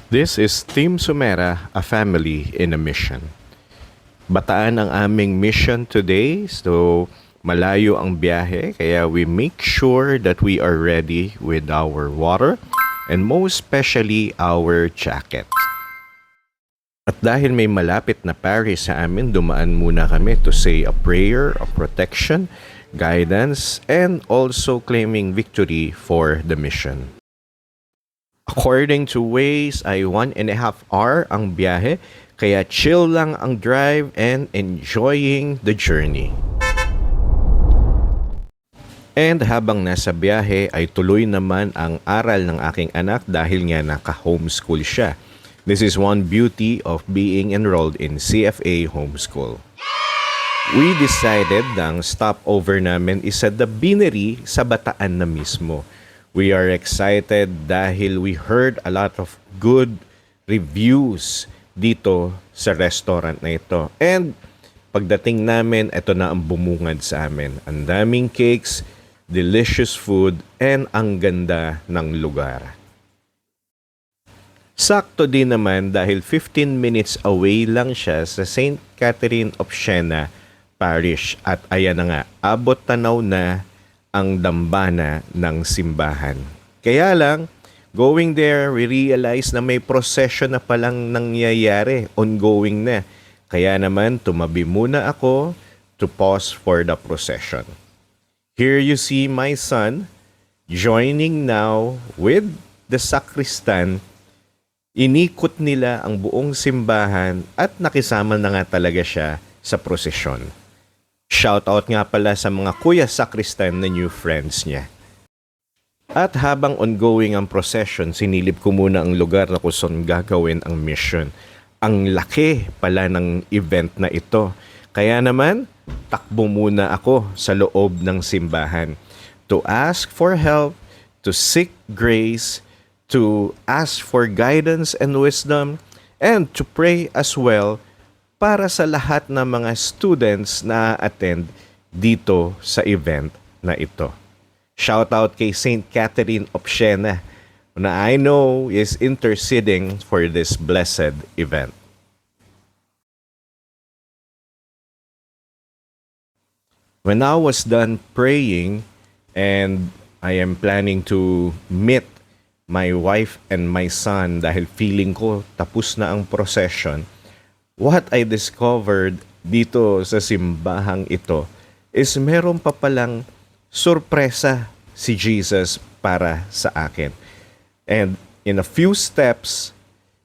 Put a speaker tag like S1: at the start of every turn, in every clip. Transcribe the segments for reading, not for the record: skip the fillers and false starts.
S1: This is Team Sumera, a family in a mission. Bataan ang aming mission today, so malayo ang biyahe, kaya we make sure that we are ready with our water and most especially our jacket. At dahil may malapit na parish sa amin, dumaan muna kami to say a prayer of protection, guidance, and also claiming victory for the mission. According to Waze, ay 1.5 hour ang biyahe, kaya chill lang ang drive and enjoying the journey. And habang nasa biyahe ay tuloy naman ang aral ng aking anak dahil nga naka-homeschool siya. This is one beauty of being enrolled in CFA Homeschool. We decided na ang stopover namin is sa The Beanery sa Bataan na mismo. We are excited dahil we heard a lot of good reviews dito sa restaurant na ito. And pagdating namin, ito na ang bumungad sa amin. Ang daming cakes, delicious food, and ang ganda ng lugar. Sakto din naman dahil 15 minutes away lang siya sa St. Catherine of Siena Parish. At ayan na nga, abot tanaw na ang dambana ng simbahan. Kaya lang, going there, we realize na may procession na palang nangyayari, ongoing na. Kaya naman, tumabi muna ako to pause for the procession. Here you see my son joining now with the sacristan. Inikot nila ang buong simbahan at nakisama na nga talaga siya sa prosesyon. Shoutout nga pala sa mga kuya sacristan na new friends niya. At habang ongoing ang procession, sinilip ko muna ang lugar na kung saan gagawin ang mission. Ang laki pala ng event na ito. Kaya naman, takbo muna ako sa loob ng simbahan to ask for help, to seek grace, to ask for guidance and wisdom, and to pray as well para sa lahat ng mga students na attend dito sa event na ito. Shout out kay St. Catherine of Siena na I know is interceding for this blessed event. When I was done praying and I am planning to meet my wife and my son dahil feeling ko tapos na ang procession, what I discovered dito sa simbahang ito is meron pa palang sorpresa si Jesus para sa akin. And in a few steps,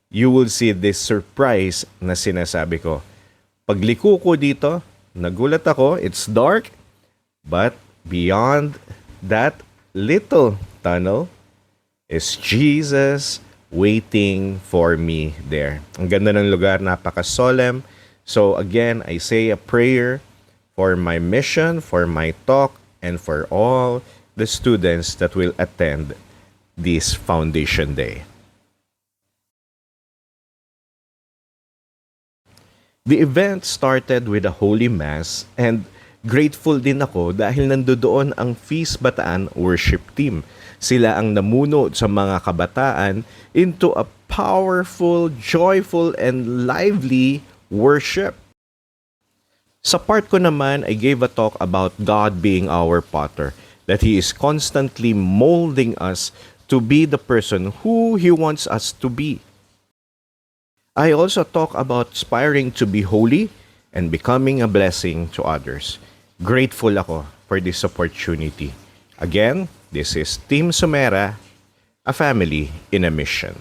S1: you will see this surprise na sinasabi ko. Pagliko ko dito, nagulat ako, it's dark, but beyond that little tunnel is Jesus waiting for me there. Ang ganda ng lugar, napaka-solemn. So again, I say a prayer for my mission, for my talk, and for all the students that will attend this Foundation Day. The event started with a Holy Mass and grateful din ako dahil nandoon ang Feast Bataan worship team. Sila ang namuno sa mga kabataan into a powerful, joyful, and lively worship. Sa part ko naman, I gave a talk about God being our potter, that He is constantly molding us to be the person who He wants us to be. I also talk about aspiring to be holy and becoming a blessing to others. Grateful ako for this opportunity. Again, this is Team Sumera, a family in a mission.